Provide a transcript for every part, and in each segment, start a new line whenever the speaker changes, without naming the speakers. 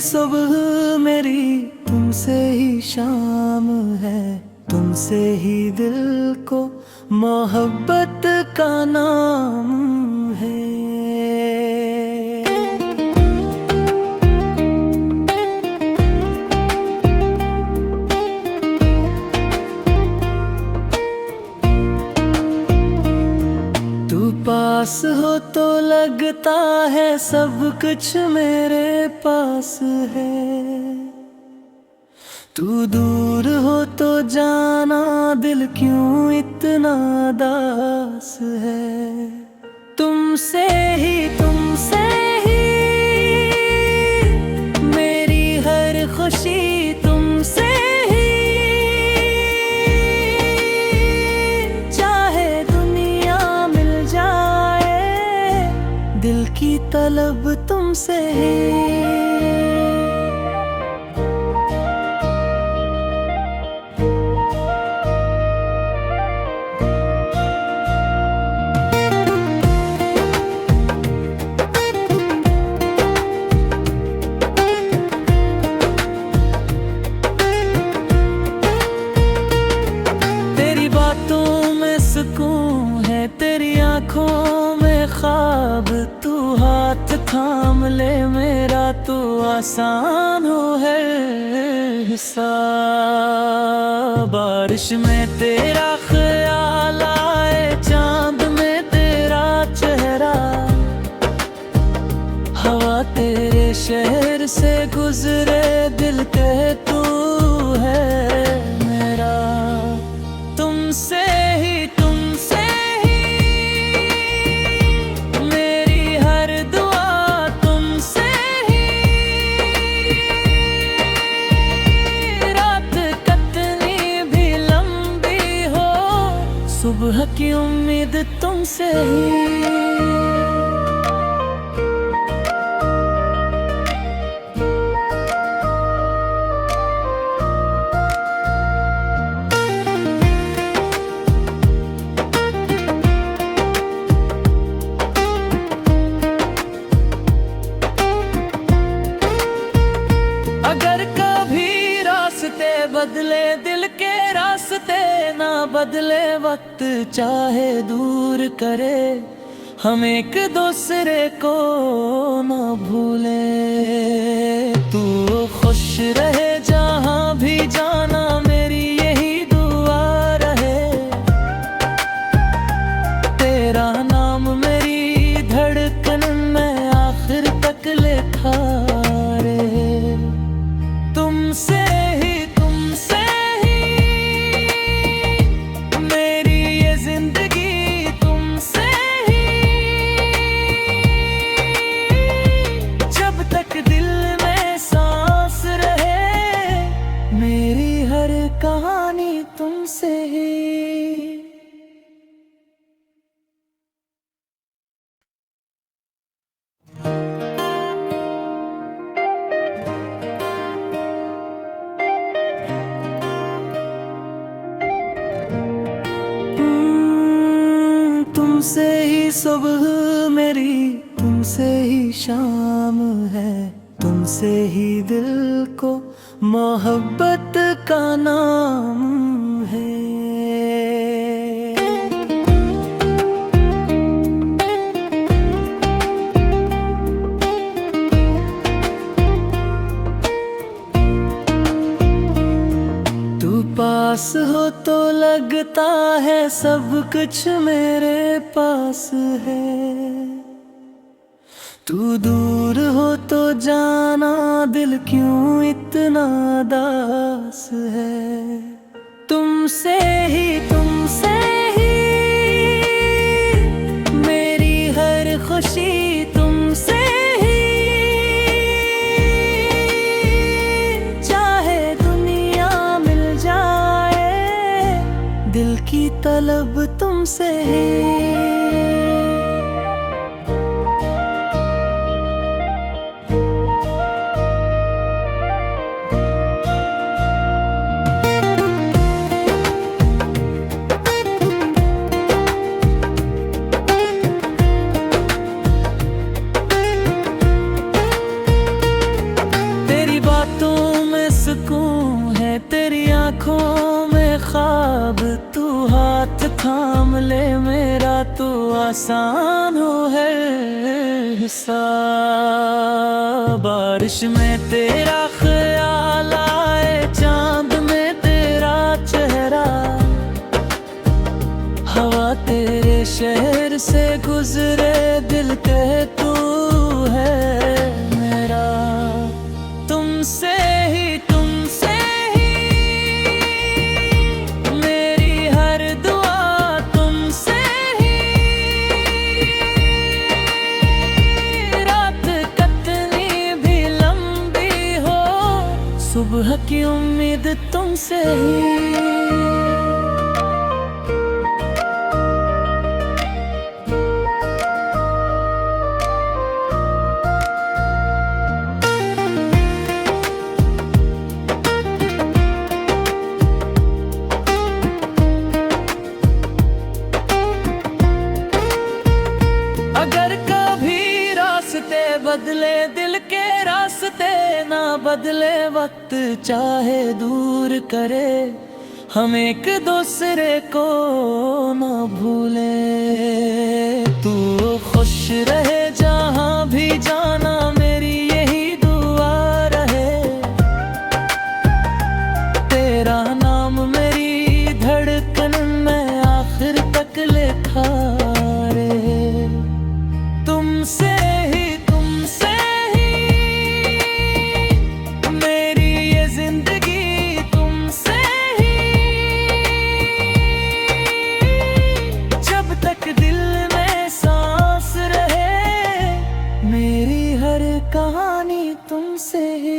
सुबह मेरी तुमसे ही शाम है, तुमसे ही दिल को मोहब्बत का नाम है। तू पास हो तो लगता है सब कुछ मेरे पास है, तू दूर हो तो जाना दिल क्यों इतना दास है। तुमसे ही मेरी हर खुशी, तुमसे ही चाहे दुनिया मिल जाए, दिल की तलब तुमसे ही। सुकून है तेरी आँखों में ख्वाब, तू हाथ थाम ले मेरा तो आसान हो है हिसाब। बारिश में तेरा ख्याल आए, चांद में तेरा चेहरा, हवा तेरे शहर से गुजरे, दिल कहे तू है मेरा। तुमसे ही मेरी हर दुआ, तुमसे ही रात कितनी भी लंबी हो, सुबह की उम्मीद तुमसे ही। अगर कभी रास्ते बदले, दिल के रास्ते ना बदले, वक्त चाहे दूर करे, हम एक दूसरे को ना भूले। तू खुश रहे जहाँ भी जाना, मेरी यही दुआ रहे, तेरा नाम मेरी धड़कन में आखिर तक लिखा रहे। तुमसे ही मेरी ये जिंदगी, तुमसे ही जब तक दिल में सांस रहे, मेरी हर कहानी तुमसे ही। तुमसे ही सुबह मेरी, तुमसे ही शाम है, तुमसे ही दिल को मोहब्बत का नाम है। पास हो तो लगता है सब कुछ मेरे पास है, तू दूर हो तो जाना दिल क्यों इतना दास है। तुमसे ही मेरी हर खुशी, तुमसे ही चाहे दुनिया मिल जाए, दिल की तलब तुमसे ही। आँखों में ख्वाब तू हाथ थाम ले मेरा, तू आसान हो है हिसाब। बारिश में तेरा ख्याल आए, चांद में तेरा चेहरा, हवा तेरे शहर से गुजरे, दिल कहे तू है मेरा। तुमसे ही मेरी हर दुआ, तुमसे ही रात कितनी भी लंबी हो, सुबह की उम्मीद तुमसे ही। अगर कभी रास्ते बदले, दिल के रास्ते ना बदले, वक्त चाहे दूर करे, हम एक दूसरे को ना भूले। तू खुश रहे जहाँ भी जाना, मेरी यही दुआ रहे। तेरा नाम मेरी धड़कन में आखिर तक लिखा रहे। तुमसे ही मेरी ये जिंदगी, तुमसे ही जब तक दिल में सांस रहे, मेरी हर कहानी तुमसे ही।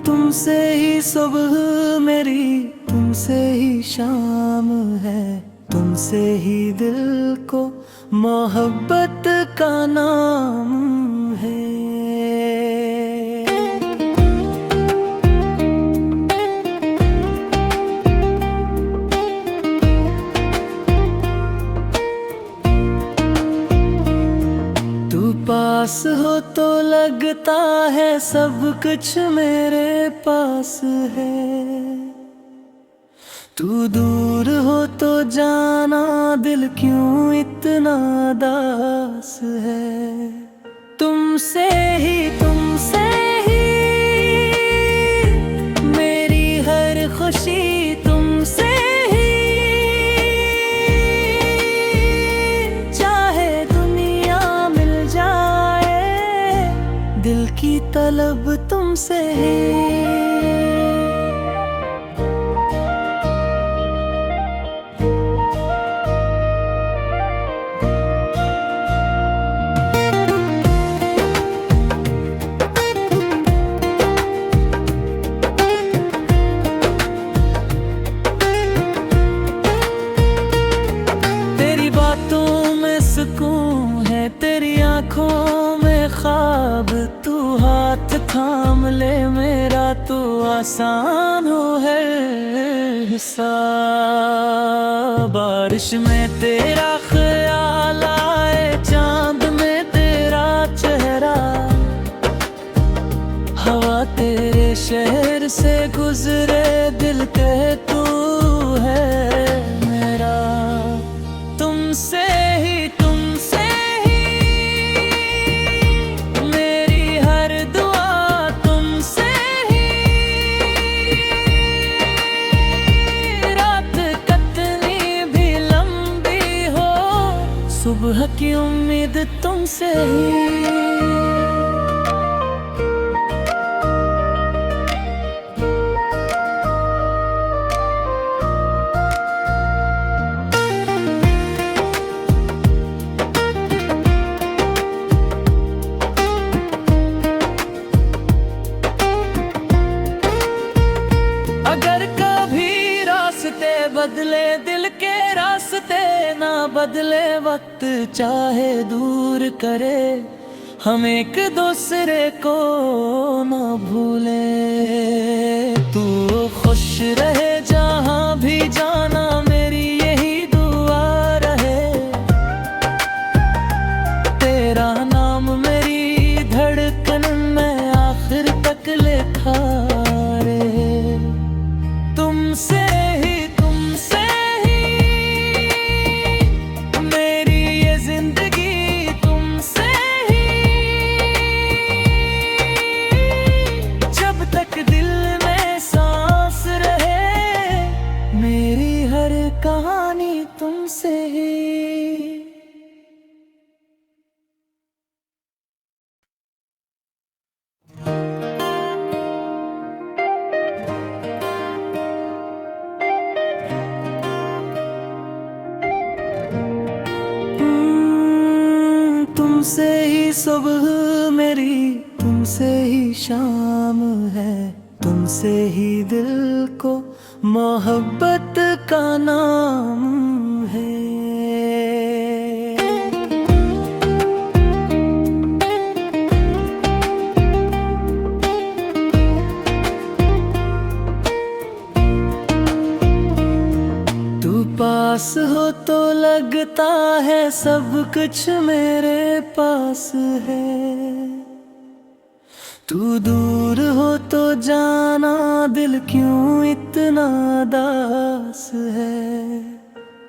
तुमसे ही सुबह मेरी, तुमसे ही शाम है, तुमसे ही दिल को मोहब्बत का नाम है। पास हो तो लगता है सब कुछ मेरे पास है, तू दूर हो तो जाना दिल क्यों इतना दास है। तुमसे ही मेरी हर खुशी, तुमसे ही चाहे दुनिया मिल जाए, दिल की तलब तुमसे ही। सुकून है तेरी आँखों में ख्वाब, तू हाथ थाम ले मेरा, तू आसान हो है हिसाब। बारिश में तेरा ख्याल आए, चांद में तेरा चेहरा, हवा तेरे शहर से गुजरे, दिल कहे तू है मेरा। तुमसे ही मेरी हर दुआ, तुमसे ही रात कितनी भी लंबी हो, सुबह की उम्मीद तुमसे ही। अगर कभी रास्ते बदले, दिल के रास्ते ना बदले, वक्त चाहे दूर करे, हम एक दूसरे को ना भूले। सुबह मेरी तुमसे ही शाम है, तुमसे ही दिल को मोहब्बत का नाम है। तू पास हो तो लगता है सब कुछ मेरे पास है, तू दूर हो तो जाना दिल क्यों इतना दास है।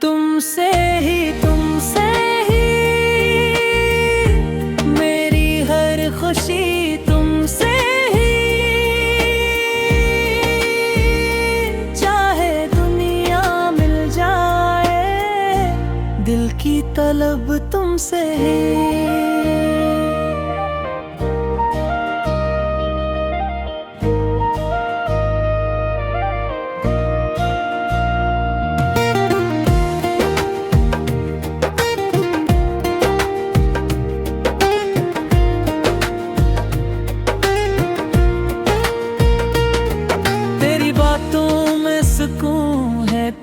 तुमसे ही मेरी हर खुशी, तुमसे ही चाहे दुनिया मिल जाए, दिल की तलब तुमसे ही।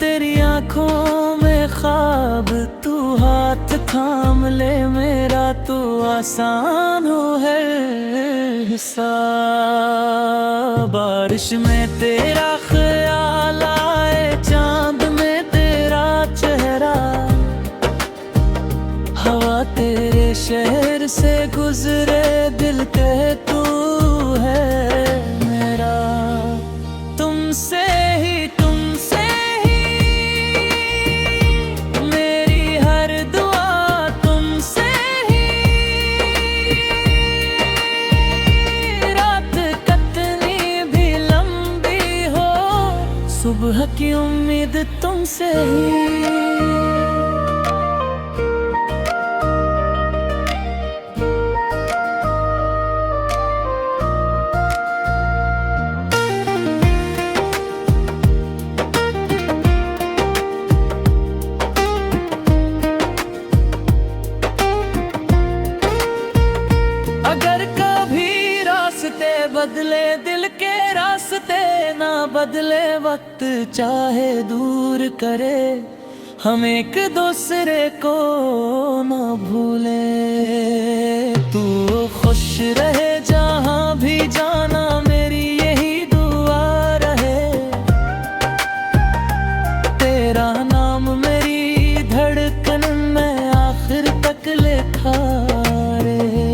तेरी आंखों में ख्वाब, तू हाथ थाम ले मेरा, तू आसान हो है हिसाब। बारिश में तेरा ख्याल आए, चांद में तेरा चेहरा, हवा तेरे शहर से गुजरे, दिल कहे तू है मेरा। तुमसे ही सुबह की उम्मीद तुमसे ही। अगर कभी रास्ते बदले, दिल के रास्ते ना बदले, वक्त चाहे दूर करे, हम एक दूसरे को ना भूले। तू खुश रहे जहाँ भी जाना, मेरी यही दुआ रहे, तेरा नाम मेरी धड़कन में आखिर तक लिखा रहे।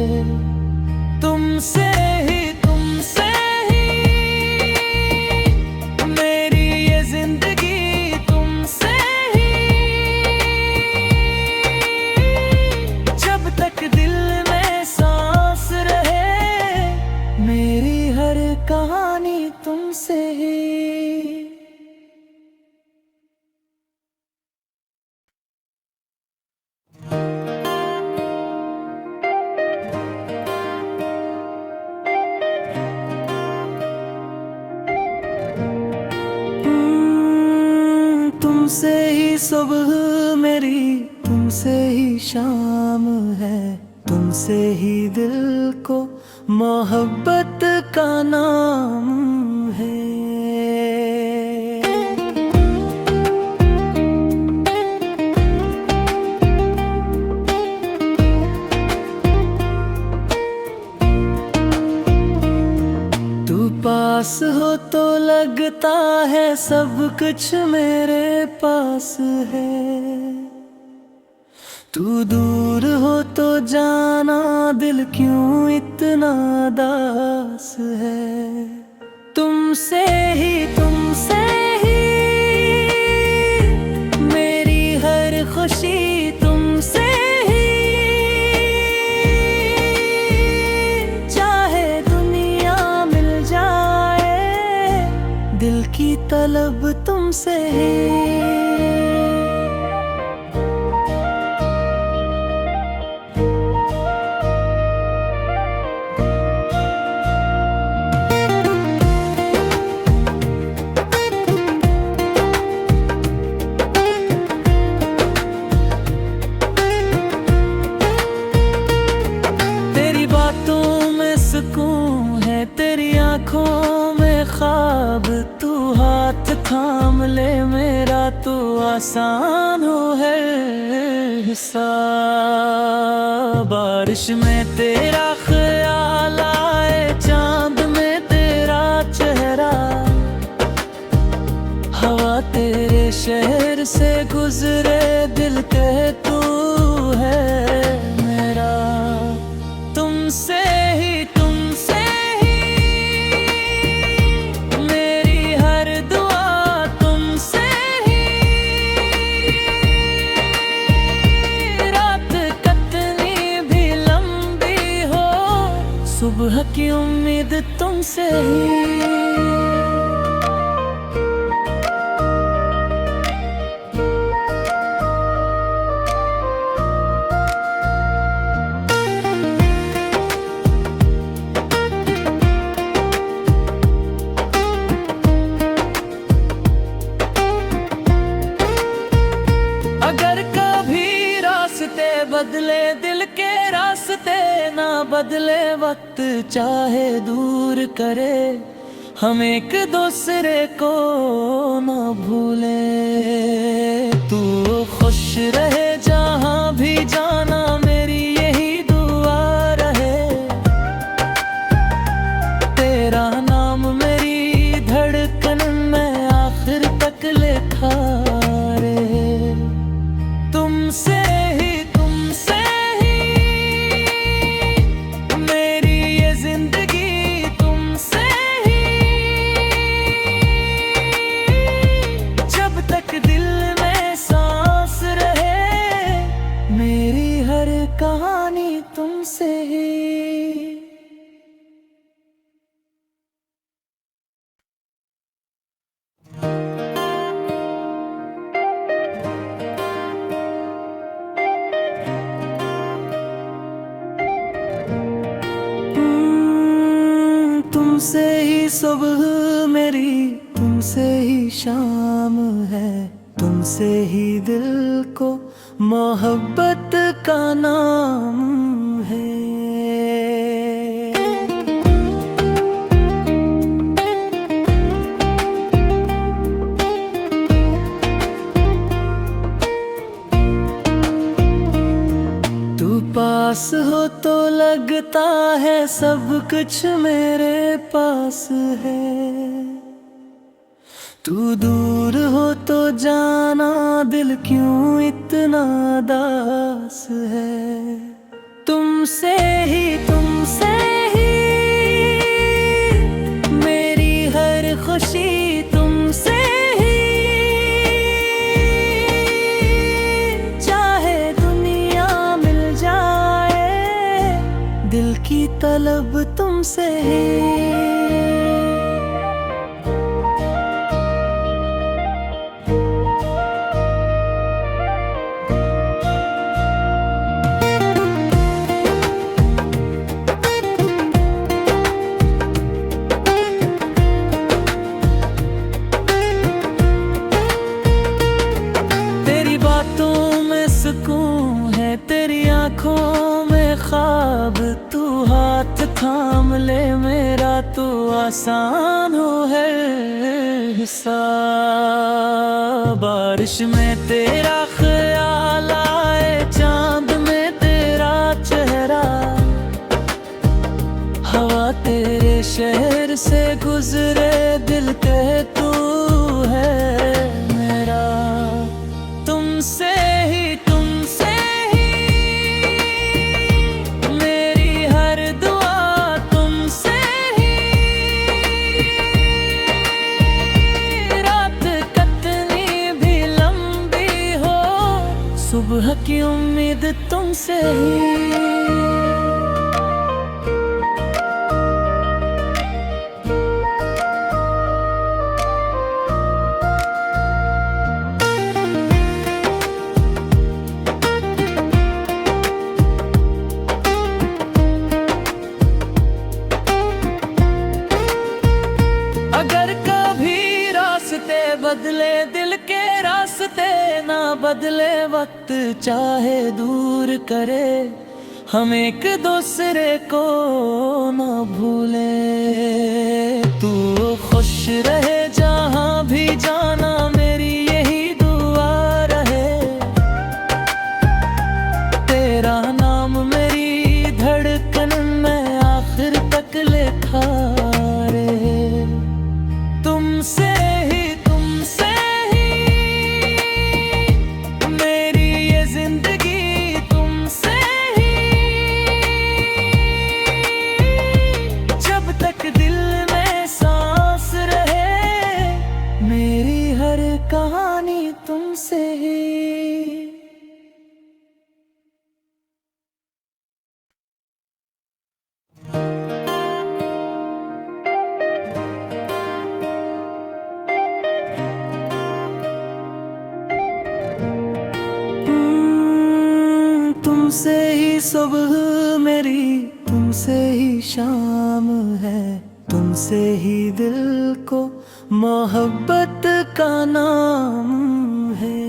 तुमसे कहानी तुमसे ही। तुमसे ही सुबह मेरी, तुमसे ही शाम है, तुमसे ही दिल को मोहब्बत का नाम है। तू पास हो तो लगता है सब कुछ मेरे पास है, तू दूर हो तो जाना दिल क्यों इतना दास है। तुमसे ही मेरी हर खुशी, तुमसे ही चाहे दुनिया मिल जाए, दिल की तलब तुमसे ही। आँखों में ख्वाब तू हाथ थाम ले मेरा, तू आसान हो है हिसाब। बारिश में तेरा ख्याल आए, चांद में तेरा चेहरा, हवा तेरे शहर से गुजरे, दिल कहे तू है मेरा। तुमसे ही मेरी हर दुआ, तुमसे ही रात कितनी भी लंबी हो, सुबह की उम्मीद तुमसे ही। अगर कभी रास्ते बदले, दिल के रास्ते ना बदले, वक्त चाहे दूर करे, हम एक दूसरे को ना भूले। तू खुश रहे जहाँ भी जाना, मेरी यही दुआ रहे, तेरा नाम मेरी धड़कन में आखिर तक लिखा रहे। तुमसे ही मेरी ये जिंदगी, तुमसे ही जब तक दिल में सांस रहे, मेरी हर कहानी तुमसे ही। तुमसे ही सुबह मेरी, तुमसे ही शाम है, तुमसे ही दिल को मोहब्बत का नाम है। तू पास हो तो लगता है सब कुछ मेरे पास है, तू दूर हो तो जाना दिल क्यों इतना दास है। तुमसे ही मेरी हर खुशी, तुमसे ही चाहे दुनिया मिल जाए, दिल की तलब तुमसे ही। सुकून है तेरी आँखों में ख्वाब, तू हाथ थाम ले मेरा, तू आसान हो है हिसाब। बारिश में तेरा ख्याल आए, चांद में तेरा चेहरा, हवा तेरे शहर से गुजरे, दिल कहे तू है मेरा। तुमसे ही मेरी हर दुआ, तुमसे ही रात कितनी भी लंबी हो, सुबह की उम्मीद तुमसे ही। अगर कभी रास्ते बदले, दिल के रास्ते ना बदले, वक्त चाहे दूर करे, हम एक दूसरे को ना भूले। तू खुश रहे जहाँ भी जाना, मेरी यही दुआ रहे। तेरा नाम मेरी धड़कन में आखिर तक लिखा रहे। तुमसे ही मेरी ये जिंदगी, तुमसे ही जब तक दिल में सांस रहे, मेरी हर कहानी तुमसे ही। तुमसे ही सुबह मेरी, तुमसे ही शाम है, तुमसे ही दिल को मोहब्बत का नाम है।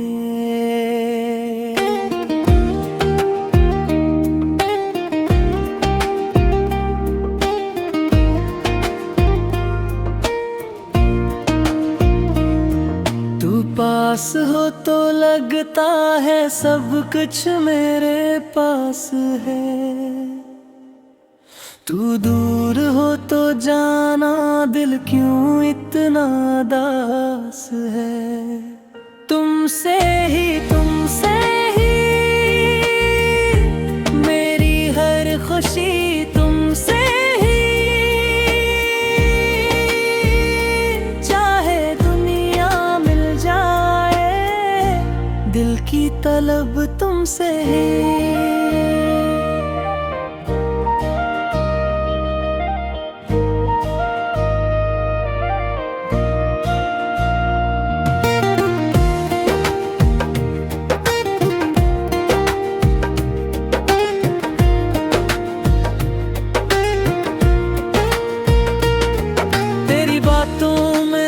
पास हो तो लगता है सब कुछ मेरे पास है। तू दूर हो तो जाना दिल क्यों इतना दास है। तुमसे ही मेरी हर खुशी, तुमसे ही चाहे दुनिया मिल जाए, दिल की तलब तुमसे ही।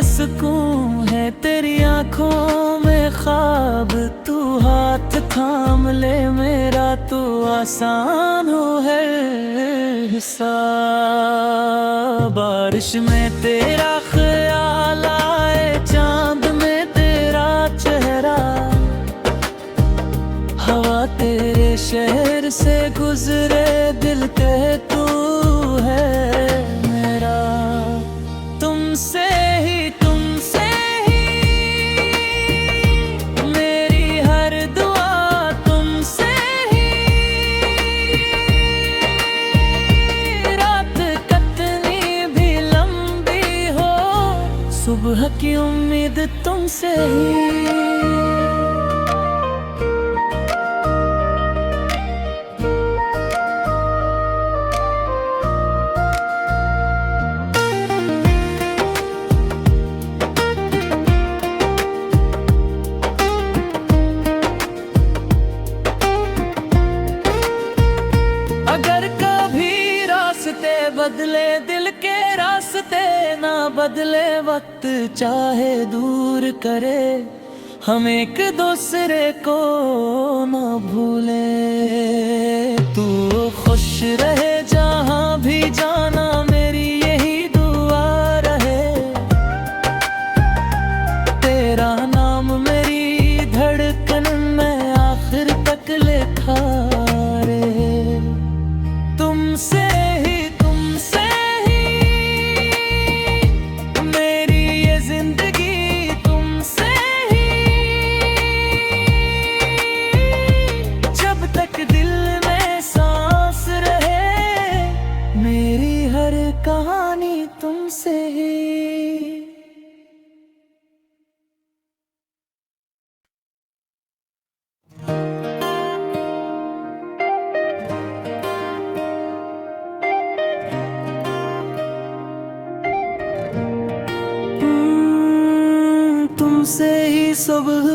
सुकून है तेरी आंखों में ख्वाब, तू हाथ थाम ले मेरा, तू आसान हो है हिसाब। बारिश में तेरा ख्याल आए, चांद में तेरा चेहरा, हवा तेरे शहर से गुजरे, दिल कहे तू है मेरा। तुमसे ही मेरी हर दुआ, तुमसे ही रात कितनी भी लंबी हो, सुबह की उम्मीद तुमसे ही। अगर कभी रास्ते बदले, दिल के रास्ते ना बदले, वक्त चाहे दूर करे, हम एक दूसरे को ना भूले। तू खुश रहे जहाँ भी जाना, मेरी यही दुआ रहे। तेरा नाम मेरी धड़कन में आखिर तक लिखा रहे। तुमसे ही मेरी ये जिंदगी, तुमसे ही जब तक दिल में सांस रहे, मेरी हर कहानी तुमसे ही। तुमसे ही सुबह